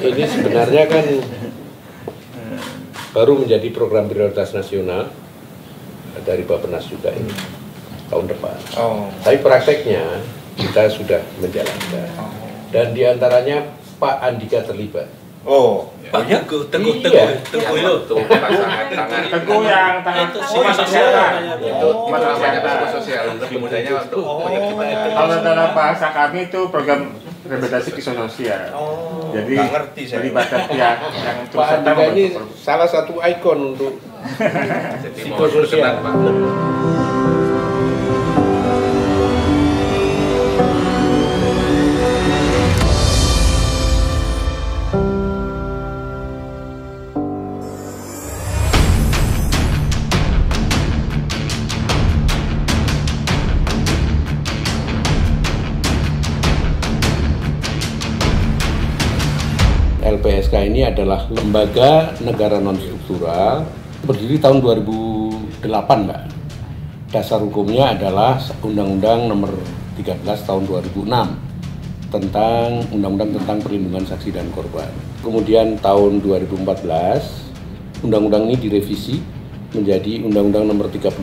Ini sebenarnya kan baru menjadi program prioritas nasional dari Bappenas juga ini tahun depan. Tapi prakteknya kita sudah menjalankan. Dan diantaranya Pak Andika terlibat. Pak Teguh itu. Teguh yang tangan sosial. Itu masalah sosial. Lebih mudahnya untuk Kalau dalam bahasa kami itu program rehabilitasi psikososial. Jadi melibatkan pihak yang Pak Andika ini salah satu ikon untuk psikososial. LPSK ini adalah lembaga negara non-struktural, berdiri tahun 2008, Mbak. Dasar hukumnya adalah Undang-Undang Nomor 13 tahun 2006 tentang Undang-Undang tentang Perlindungan Saksi dan Korban. Kemudian tahun 2014, Undang-Undang ini direvisi menjadi Undang-Undang Nomor 31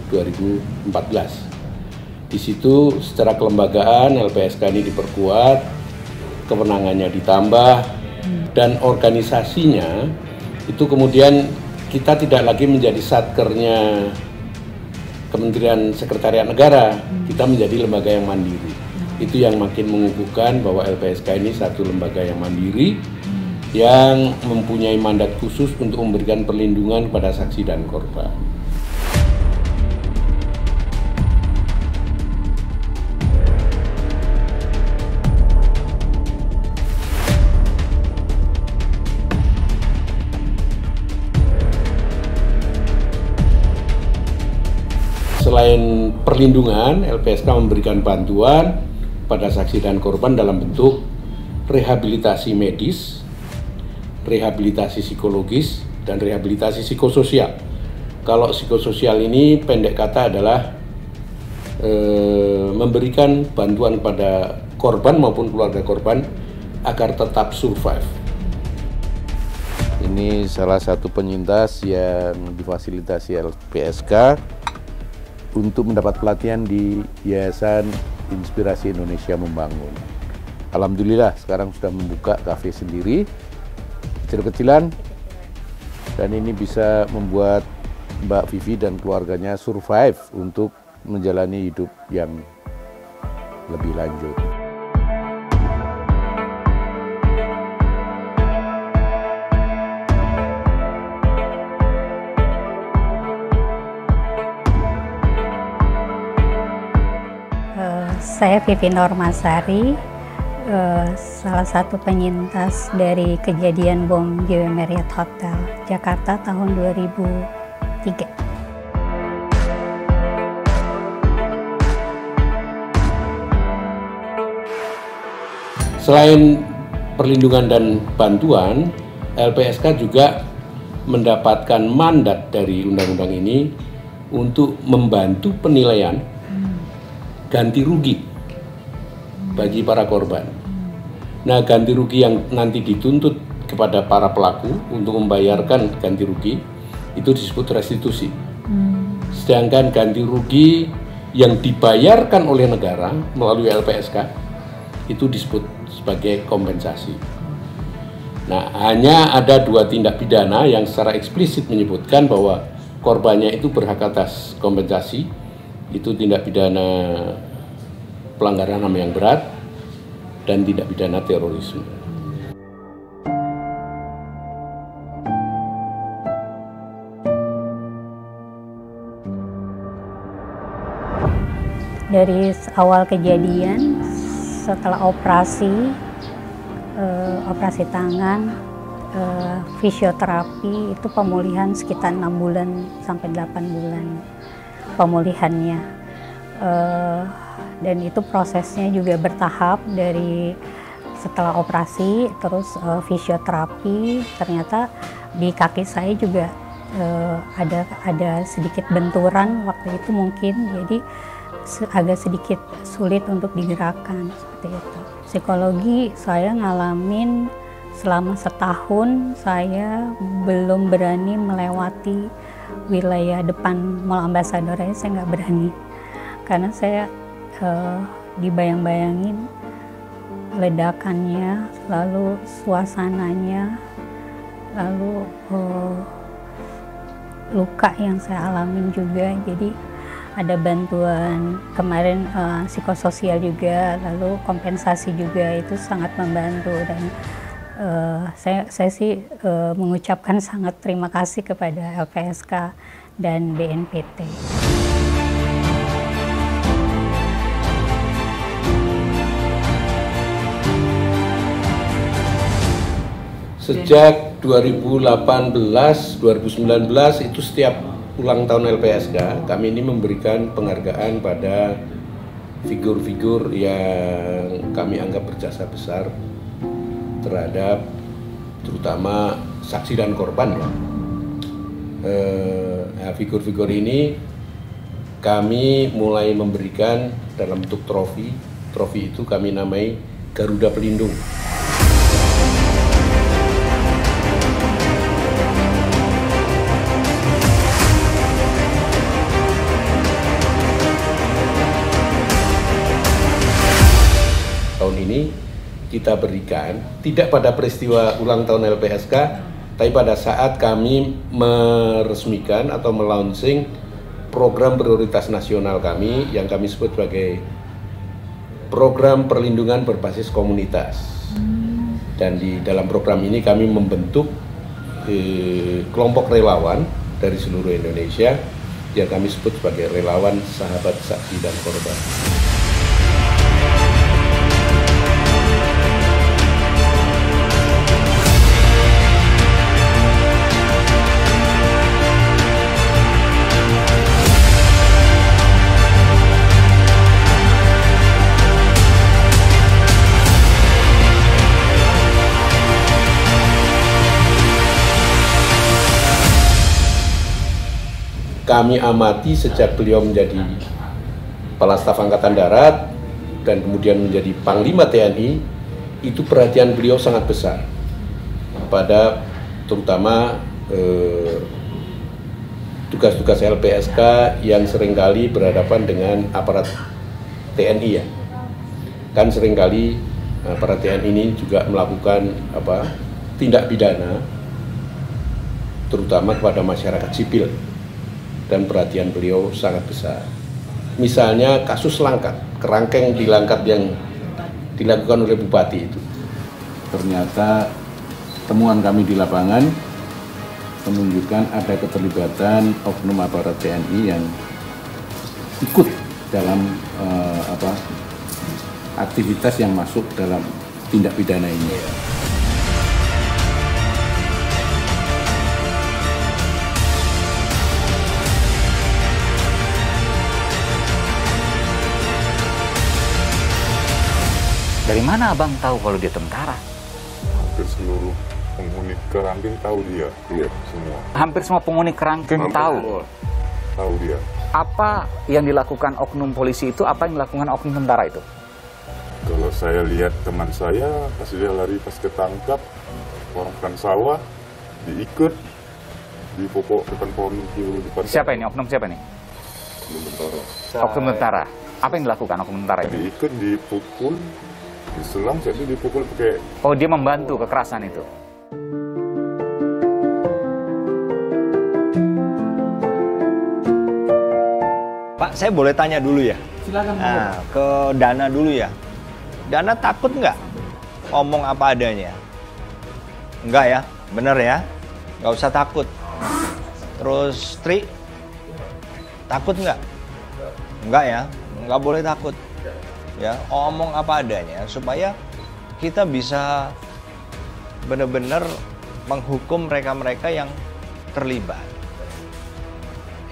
2014. Di situ secara kelembagaan LPSK ini diperkuat, kewenangannya ditambah, dan organisasinya itu kemudian kita tidak lagi menjadi satkernya Kementerian Sekretariat Negara, kita menjadi lembaga yang mandiri. Itu yang makin mengukuhkan bahwa LPSK ini satu lembaga yang mandiri yang mempunyai mandat khusus untuk memberikan perlindungan kepada saksi dan korban. Selain perlindungan, LPSK memberikan bantuan pada saksi dan korban dalam bentuk rehabilitasi medis, rehabilitasi psikologis, dan rehabilitasi psikososial. Kalau psikososial ini pendek kata adalah memberikan bantuan pada korban maupun keluarga korban agar tetap survive. Ini salah satu penyintas yang difasilitasi LPSK untuk mendapat pelatihan di Yayasan Inspirasi Indonesia Membangun. Alhamdulillah sekarang sudah membuka kafe sendiri, kecil-kecilan, dan ini bisa membuat Mbak Vivi dan keluarganya survive untuk menjalani hidup yang lebih lanjut. Saya Vivi Normasari, salah satu penyintas dari kejadian bom JW Marriott Hotel Jakarta tahun 2003. Selain perlindungan dan bantuan, LPSK juga mendapatkan mandat dari undang-undang ini untuk membantu penilaian ganti rugi bagi para korban. Nah, ganti rugi yang nanti dituntut kepada para pelaku untuk membayarkan ganti rugi itu disebut restitusi. Sedangkan ganti rugi yang dibayarkan oleh negara melalui LPSK itu disebut sebagai kompensasi. Nah, hanya ada dua tindak pidana yang secara eksplisit menyebutkan bahwa korbannya itu berhak atas kompensasi. Itu tindak pidana pelanggaran HAM yang berat dan tindak pidana terorisme. Dari awal kejadian, setelah operasi tangan, fisioterapi, itu pemulihan sekitar 6 bulan sampai 8 bulan pemulihannya. Dan itu prosesnya juga bertahap, dari setelah operasi terus fisioterapi. Ternyata di kaki saya juga ada sedikit benturan waktu itu mungkin, jadi agak sedikit sulit untuk digerakkan seperti itu. Psikologi saya ngalamin selama setahun saya belum berani melewati wilayah depan Mall Ambassador aja, saya nggak berani. Karena saya dibayang-bayangin ledakannya, lalu suasananya, lalu luka yang saya alamin juga. Jadi ada bantuan kemarin psikososial juga, lalu kompensasi juga, itu sangat membantu. Dan saya sih mengucapkan sangat terima kasih kepada LPSK dan BNPT. Sejak 2018, 2019 itu setiap ulang tahun LPSK, kami ini memberikan penghargaan pada figur-figur yang kami anggap berjasa besar terhadap terutama saksi dan korban ya. Figur-figur ini kami mulai memberikan dalam bentuk trofi. Trofi itu kami namai Garuda Pelindung. Tahun ini kita berikan tidak pada peristiwa ulang tahun LPSK, tapi pada saat kami meresmikan atau melaunching program prioritas nasional kami yang kami sebut sebagai program perlindungan berbasis komunitas. Dan di dalam program ini kami membentuk kelompok relawan dari seluruh Indonesia yang kami sebut sebagai relawan sahabat saksi dan korban. Kami amati sejak beliau menjadi Kepala Staf Angkatan Darat dan kemudian menjadi Panglima TNI, itu perhatian beliau sangat besar pada terutama tugas-tugas LPSK yang seringkali berhadapan dengan aparat TNI ya. Kan seringkali aparat TNI ini juga melakukan tindak pidana terutama kepada masyarakat sipil. Dan perhatian beliau sangat besar. Misalnya kasus Langkat, kerangkeng di Langkat yang dilakukan oleh Bupati itu. Ternyata temuan kami di lapangan menunjukkan ada keterlibatan oknum aparat TNI yang ikut dalam aktivitas yang masuk dalam tindak pidana ini. Dari mana abang tahu kalau dia tentara? Hampir seluruh penghuni kerangkeng tahu dia, semua. Hampir semua penghuni kerangkeng tahu. Tahu dia. Apa yang dilakukan oknum polisi itu, apa yang dilakukan oknum tentara itu? Kalau saya lihat teman saya, pas dia lari pas ketangkap, orang sawah, diikat di pokok depan pohon hijau depan. Siapa ini? Oknum siapa ini? Oknum tentara. Oknum tentara. Apa yang dilakukan oknum tentara itu? Diikat, dipukul, diselang, jadi dipukul pakai. Oh, dia membantu kekerasan itu. Pak, saya boleh tanya dulu ya? Silakan. Nah, ke Dana dulu ya. Dana takut nggak ngomong apa adanya? Enggak ya? Bener ya? Nggak usah takut. Terus Tri, takut nggak? Enggak ya? Nggak boleh takut. Ya, ngomong apa adanya supaya kita bisa benar-benar menghukum mereka-mereka yang terlibat.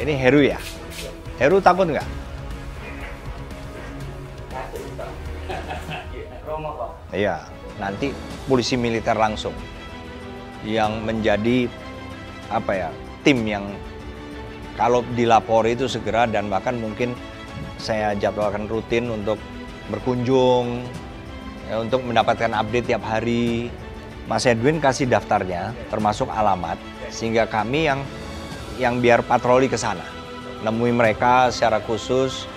Ini Heru ya? Heru takut nggak? Iya, nanti polisi militer langsung yang menjadi tim yang kalau dilapori itu segera, dan bahkan mungkin saya jadwalkan rutin untuk berkunjung, ya, untuk mendapatkan update tiap hari, Mas Edwin kasih daftarnya, termasuk alamat, sehingga kami yang biar patroli ke sana, nemui mereka secara khusus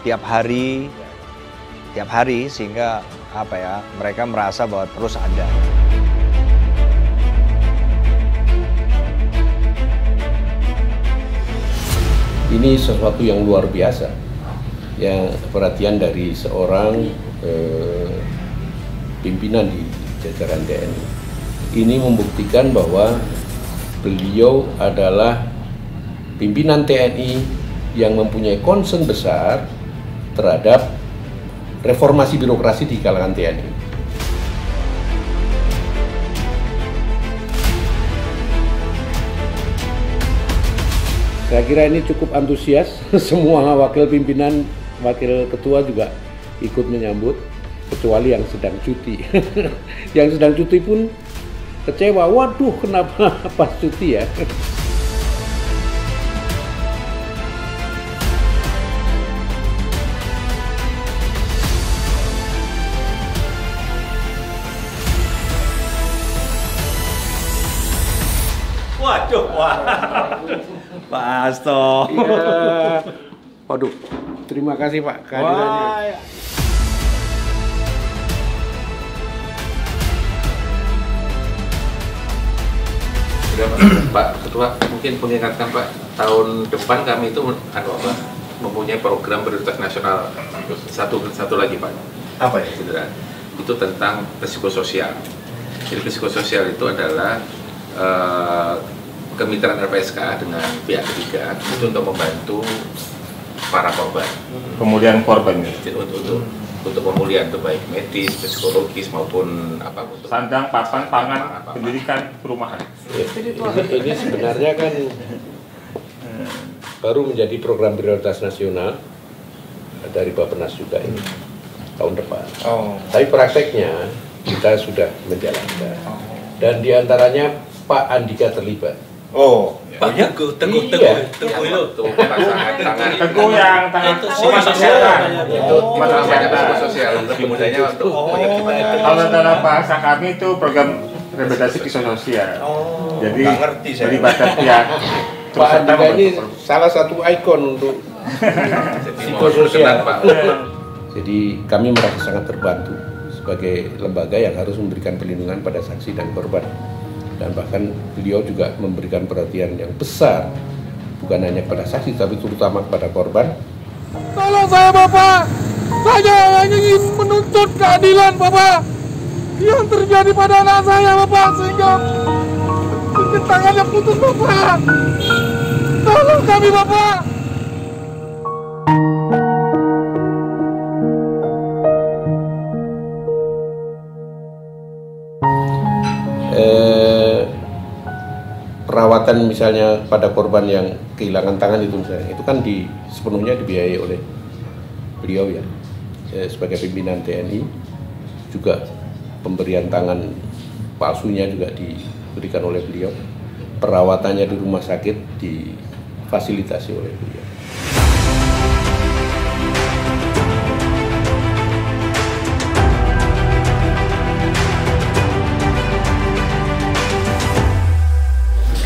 tiap hari, sehingga mereka merasa bahwa terus ada. Ini sesuatu yang luar biasa, yang perhatian dari seorang pimpinan di jajaran TNI. Ini membuktikan bahwa beliau adalah pimpinan TNI yang mempunyai concern besar terhadap reformasi birokrasi di kalangan TNI. Saya kira ini cukup antusias, semua wakil pimpinan, wakil ketua juga ikut menyambut, kecuali yang sedang cuti. Yang sedang cuti pun kecewa, waduh kenapa pas cuti ya. Waduh, Pak Hasto. Iya. Waduh, terima kasih Pak kehadirannya. Sudah Pak Ketua, mungkin mengingatkan Pak, tahun depan kami itu mempunyai program prioritas nasional satu lagi Pak. Apa ya? Itu tentang psikososial. Jadi psikososial itu adalah kemitraan LPSK dengan pihak ketiga itu untuk membantu para korban. Kemudian korban untuk pemulihan, itu baik medis, psikologis maupun untuk sandang, papan, pangan, pendidikan, perumahan. Ini sebenarnya kan baru menjadi program prioritas nasional dari Bappenas juga ini tahun depan. Tapi prakteknya kita sudah menjalankan dan diantaranya Pak Andika terlibat. Teguh itu Teguh yang tangan sosial itu sosial, lebih mudahnya untuk kalau dalam bahasa kami itu program rehabilitasi psikososial. Jadi melibatkan pihak Pak Andika ini salah satu ikon untuk psikososial. Jadi kami merasa sangat terbantu sebagai lembaga yang harus memberikan perlindungan pada saksi dan korban. Dan bahkan beliau juga memberikan perhatian yang besar bukan hanya kepada saksi tapi terutama kepada korban. Tolong saya Bapak, saya hanya ingin menuntut keadilan Bapak yang terjadi pada anak saya Bapak, sehingga tangannya putus Bapak. Tolong kami Bapak. Perawatan misalnya pada korban yang kehilangan tangan itu misalnya, itu kan sepenuhnya dibiayai oleh beliau ya, sebagai pimpinan TNI. Juga pemberian tangan palsunya juga diberikan oleh beliau. Perawatannya di rumah sakit difasilitasi oleh beliau.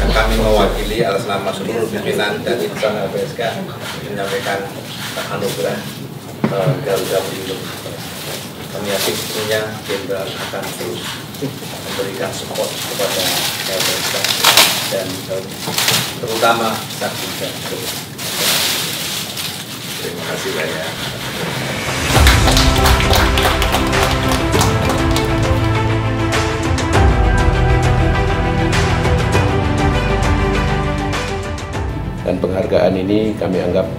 Kami mewakili atas nama seluruh pimpinan dan insan LPSK menyampaikan anugerah Garuda Pelindung. Kami yakin tentunya Jenderal akan terus memberikan support kepada LPSK dan terutama saksi dan korban. Terima kasih banyak. Dan penghargaan ini kami anggap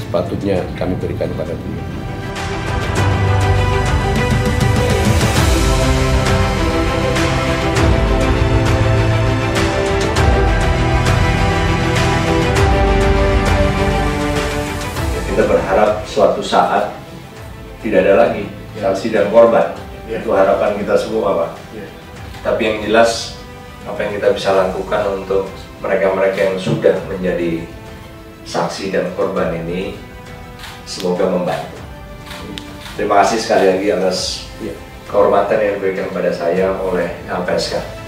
sepatutnya kami berikan kepada beliau. Kita berharap suatu saat tidak ada lagi saksi dan korban. Itu harapan kita semua Pak. Tapi yang jelas apa yang kita bisa lakukan untuk mereka-mereka yang sudah menjadi saksi dan korban ini semoga membantu. Terima kasih sekali lagi atas kehormatan yang diberikan kepada saya oleh LPSK.